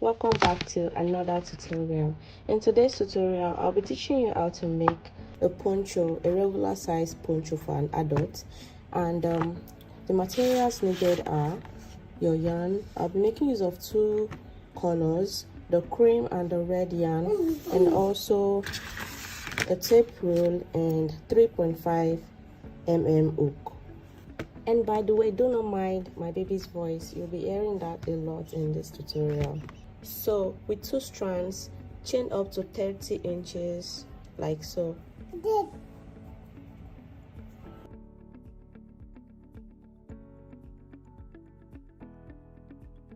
welcome back to another tutorial. In today's tutorial I'll be teaching you how to make a poncho, a regular size poncho for an adult. And the materials needed are your yarn. I'll be making use of two colors, the cream and the red yarn, and also a tape roll and 3.5 mm hook. And by the way, do not mind my baby's voice, you'll be hearing that a lot in this tutorial. So with two strands, chain up to 30 inches like so.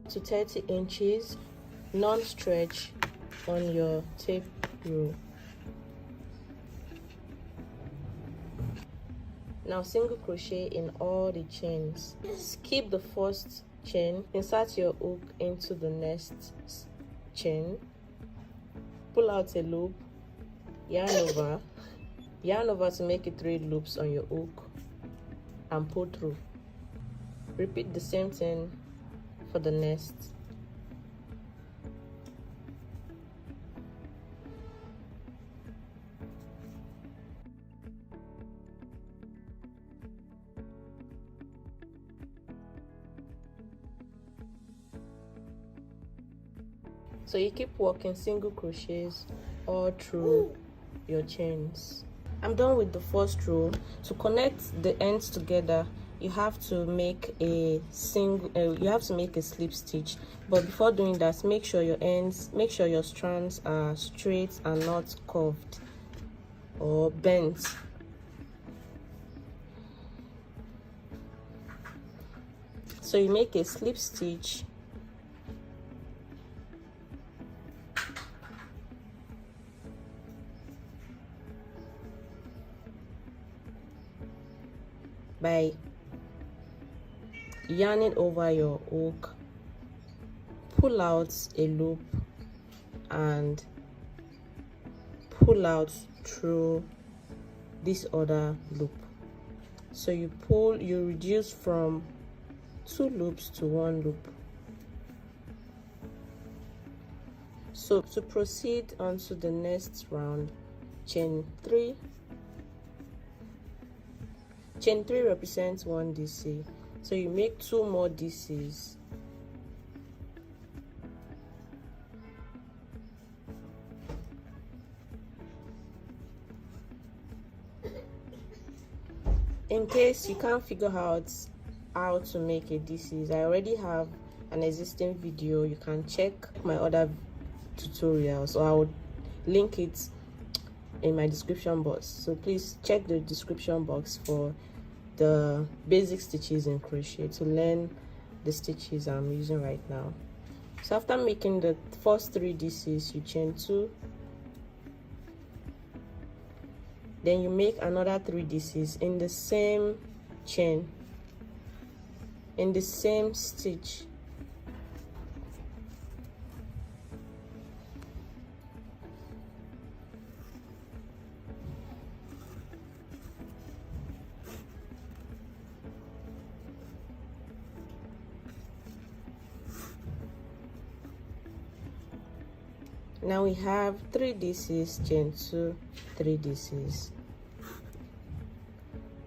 To 30 inches, non-stretch on your tape roll. Now single crochet in all the chains. Skip the first chain, insert your hook into the next chain, pull out a loop, yarn over to make it 3 loops on your hook, and pull through. Repeat the same thing for the next. So you keep working single crochets all through your chains. I'm done with the first row. To connect the ends together, you have to make a slip stitch. But before doing that, make sure your strands are straight and not curved or bent. So you make a slip stitch by yarning over your hook, pull out a loop and pull out through this other loop. So you reduce from 2 loops to 1 loop. So to proceed on to the next round, chain 3 represents 1 DC, so you make 2 more DCs. In case you can't figure out how to make a DCs, I already have an existing video. You can check my other tutorials, or I would link it in my description box, so please check the description box for the basic stitches in crochet to learn the stitches I'm using right now. So after making the first 3 DCs, you chain 2, then you make another 3 DCs in the same chain, in the same stitch. Now we have 3 DCs, chain 2, 3 DCs.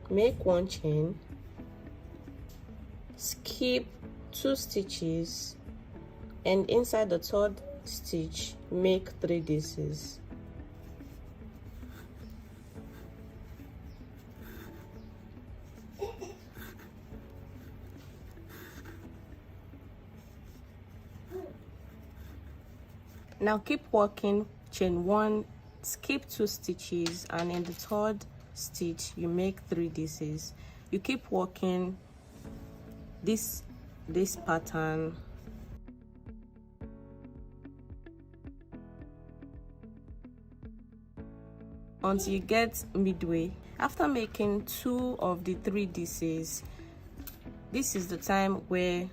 Make 1 chain, skip 2 stitches, and inside the 3rd stitch make 3 DCs. Now keep working, chain 1, skip 2 stitches, and in the 3rd stitch you make 3 DCs. You keep working this pattern until you get midway. At making 2 of the 3 DCs, this is the time where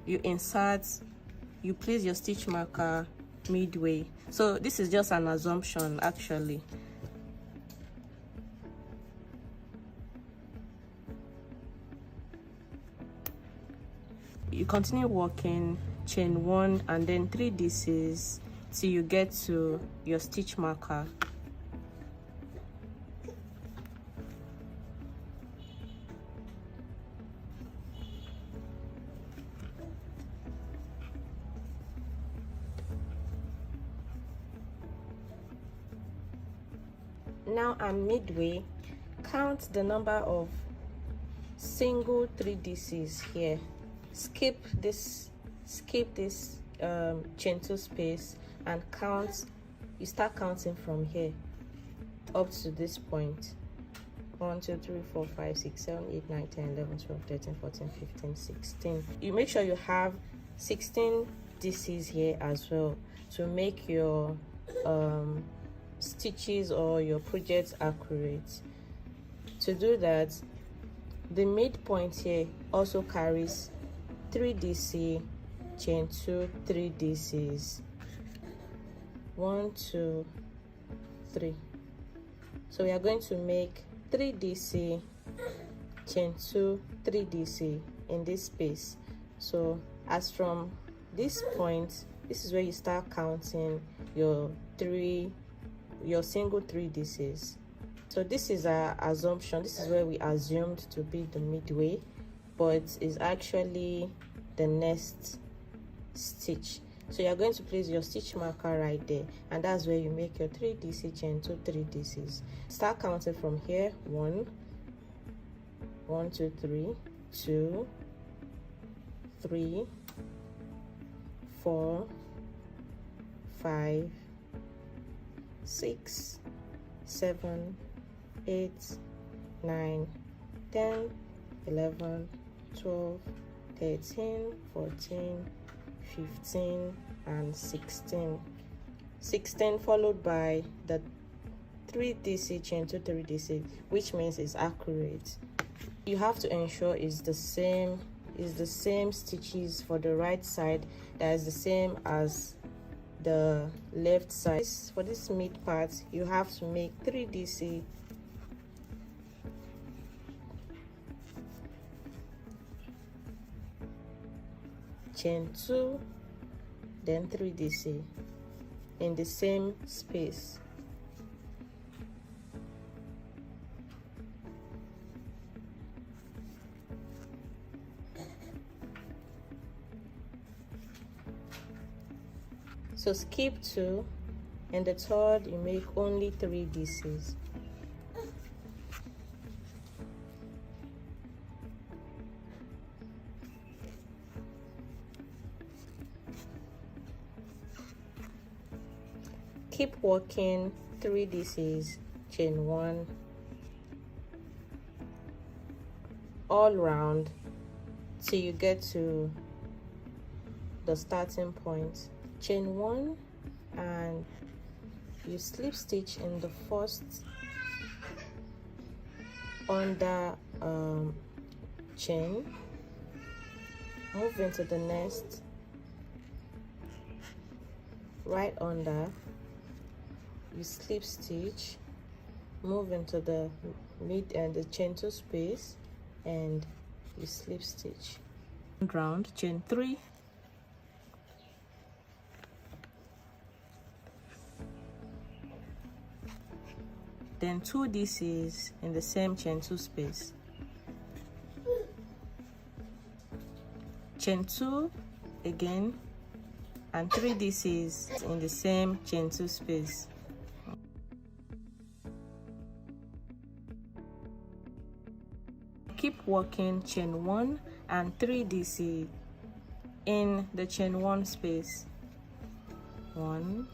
you place your stitch marker midway. So this is just an assumption actually. you continue working chain 1 and then 3 dcs till you get to your stitch marker. Now I'm midway. Count the number of single 3 dcs here. Skip this chain 2 space and count. You start counting from here up to this point. 1 2 3 4 5 6 7 8 9 10 11 12 13 14 15 16. You make sure you have 16 dcs here as well to make your stitches or your projects accurate. To do that, the midpoint here also carries 3 dc, chain 2, 3 dcs. 1 2 3. So we are going to make 3 dc, chain 2, 3 dc in this space. So as from this point, this is where you start counting your single 3 dcs. So this is our assumption. This is where we assumed to be the midway, but is actually the next stitch. So you're going to place your stitch marker right there, and that's where you make your 3 dc, chain 2, 3 dcs. Start counting from here. 1 2 3 2 3 4 5 6 7 8 9 10 11 12 13 14 15 and 16. 16 followed by the 3 dc, chain 2, 3 dc, which means it's accurate. You have to ensure it's the same stitches for the right side that is the same as the left side. For this mid part, you have to make 3 dc, chain 2, then 3 dc in the same space. So skip 2, and the third you make only 3 dcs. Keep working 3 dcs, chain 1 all round till you get to the starting point. Chain 1 and you slip stitch in the first under chain, move into the next, right under, you slip stitch, move into the mid and the chain 2 space, and you slip stitch round, chain 3, then 2 dcs in the same chain 2 space, chain 2 again, and 3 dcs in the same chain 2 space. Keep working chain 1 and 3 dc in the chain 1 space. 1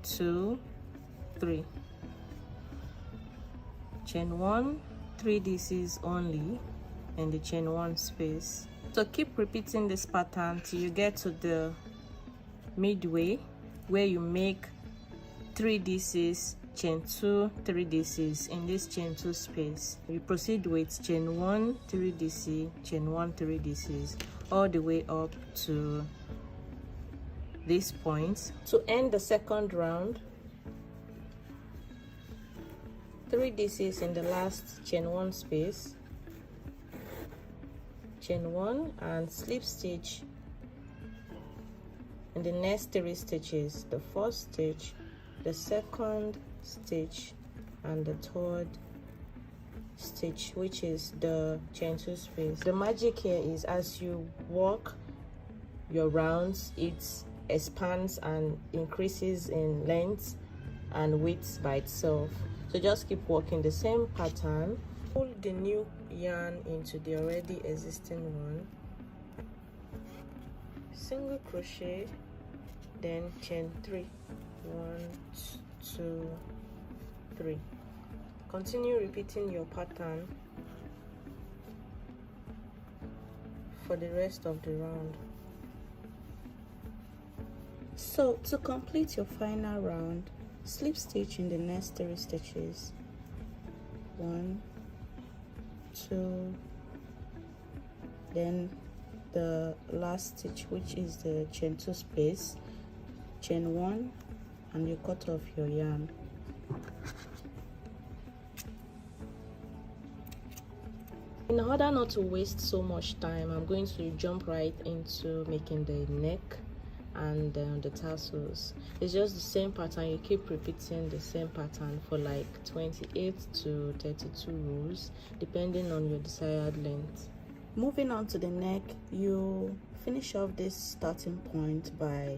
2 3, chain 1, 3 dcs only in the chain 1 space. So keep repeating this pattern till you get to the midway where you make 3 dcs, chain 2, 3 dcs in this chain 2 space. You proceed with chain 1, 3 dc, chain 1, 3 dcs all the way up to this point. To end the second round, 3 dcs in the last chain 1 space, chain 1 and slip stitch in the next 3 stitches, the first stitch, the second stitch, and the third stitch, which is the chain 2 space. The magic here is as you work your rounds, it expands and increases in length and width by itself. So just keep working the same pattern. Pull the new yarn into the already existing one, single crochet, then chain 3, 1, 2, 3. Continue repeating your pattern for the rest of the round. So to complete your final round, slip stitch in the next 3 stitches, 1, 2, then the last stitch, which is the chain 2 space, chain 1, and you cut off your yarn. In order not to waste so much time, I'm going to jump right into making the neck and the tassels. It's just the same pattern. You keep repeating the same pattern for like 28 to 32 rows depending on your desired length. Moving on to the neck, you finish off this starting point by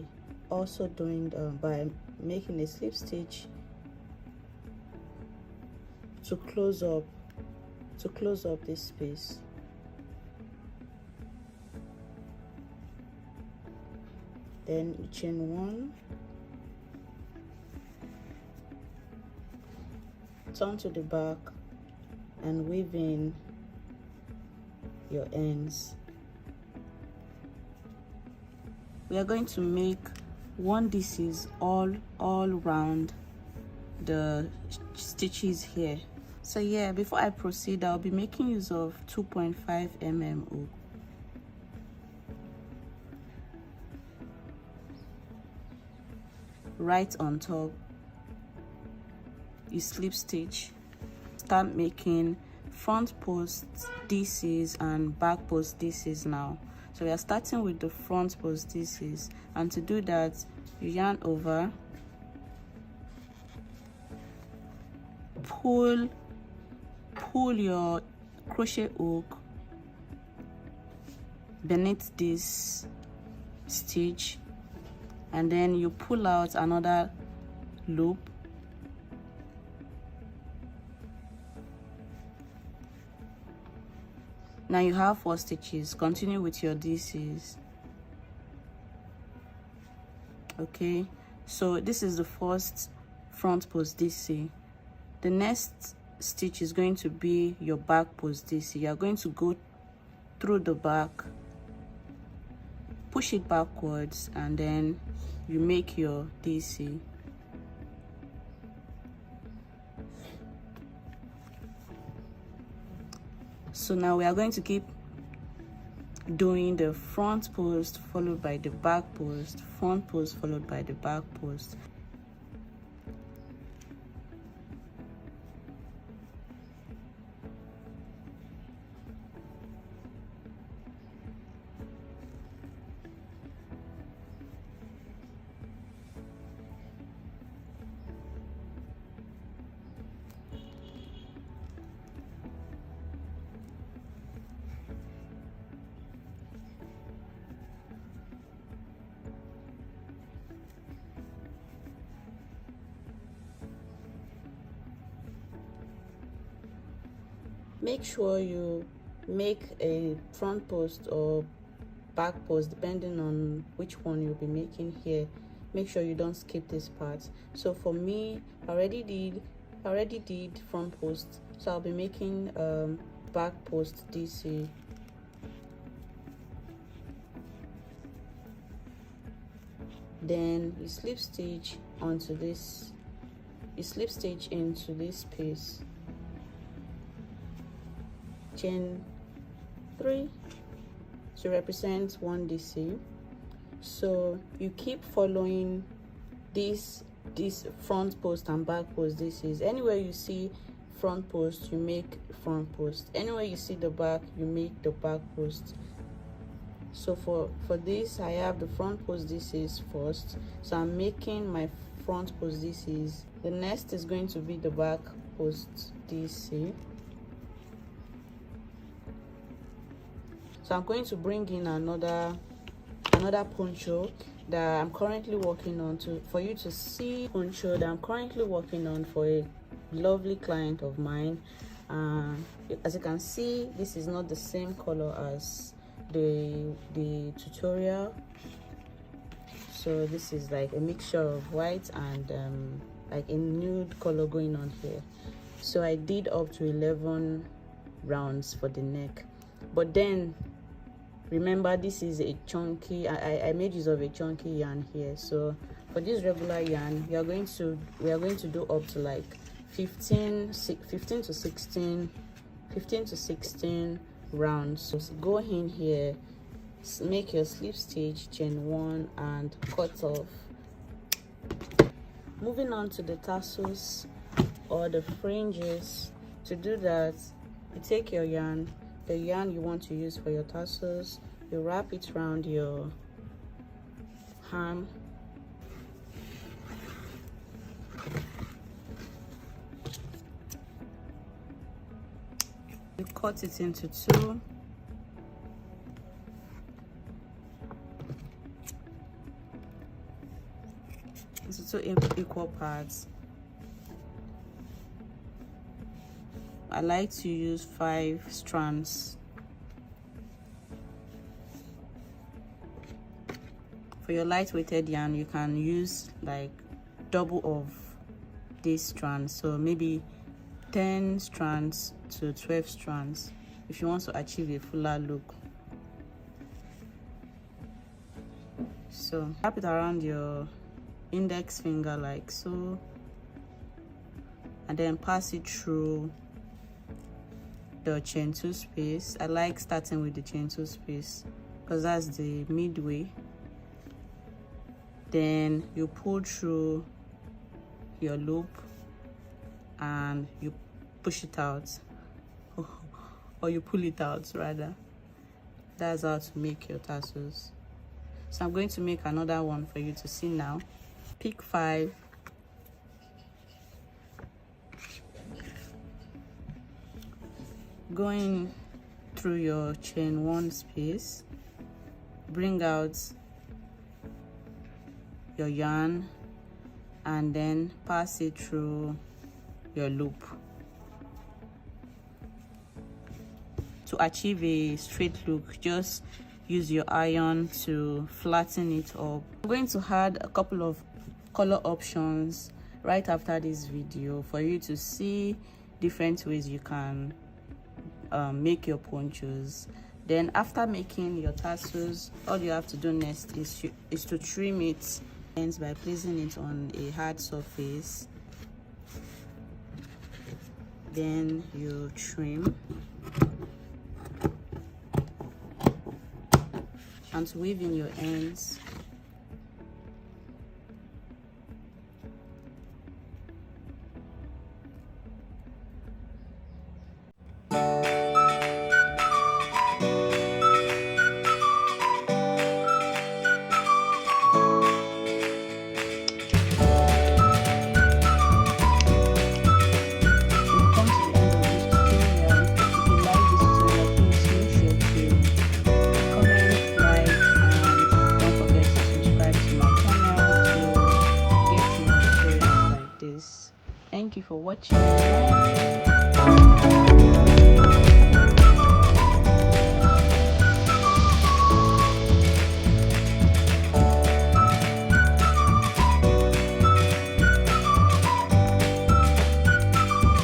also doing by making a slip stitch to close up this space. Then you chain 1, turn to the back and weave in your ends. We are going to make 1 DCs all around the stitches here. So yeah, before I proceed, I'll be making use of 2.5 mm hook. Right on top, you slip stitch, start making front post DCs and back post DCs now. So we are starting with the front post DCs, and to do that, you yarn over, pull your crochet hook beneath this stitch, and then you pull out another loop, now you have 4 stitches. Continue with your DCs. Okay, so this is the first front post DC. The next stitch is going to be your back post DC. You are going to go through the back, push it backwards, and then you make your DC. So now we are going to keep doing the front post followed by the back post, front post followed by the back post. Make sure you make a front post or back post depending on which one you'll be making here. Make sure you don't skip this part. So for me, I already did front post, so I'll be making back post DC. Then you slip stitch onto this, you slip stitch into this space, chain 3 to represent 1 DC. So you keep following this front post and back post DCs. Anywhere you see front post, you make front post. Anywhere you see the back, you make the back post. So for this, I have the front post. This is first, so I'm making my front post. This is the next is going to be the back post. DC. So I'm going to bring in another poncho that I'm currently working on for you to see poncho that I'm currently working on for a lovely client of mine. As you can see, this is not the same color as the tutorial. So this is like a mixture of white and like a nude color going on here. So I did up to 11 rounds for the neck, but then remember, this is a chunky, I made use of a chunky yarn here. So for this regular yarn, we are going to do up to like 15 to 16 rounds. So go in here, make your slip stitch, chain 1 and cut off. Moving on to the tassels or the fringes. To do that, you take your yarn, the yarn you want to use for your tassels, you wrap it around your arm, you cut it into two, equal parts. I like to use 5 strands. For your lightweighted yarn, you can use like double of these strands, so maybe 10 strands to 12 strands if you want to achieve a fuller look. So wrap it around your index finger like so, and then pass it through the chain 2 space. I like starting with the chain 2 space because that's the midway. Then you pull through your loop and you push it out, or you pull it out rather. That's how to make your tassels. So I'm going to make another one for you to see now. Pick 5, going through your chain 1 space, bring out your yarn and then pass it through your loop. To achieve a straight look, just use your iron to flatten it up. I'm going to add a couple of color options right after this video for you to see different ways you can make your ponchos. Then after making your tassels, all you have to do next is to trim it by placing it on a hard surface. Then you trim and to weave in your ends. Thank you for watching.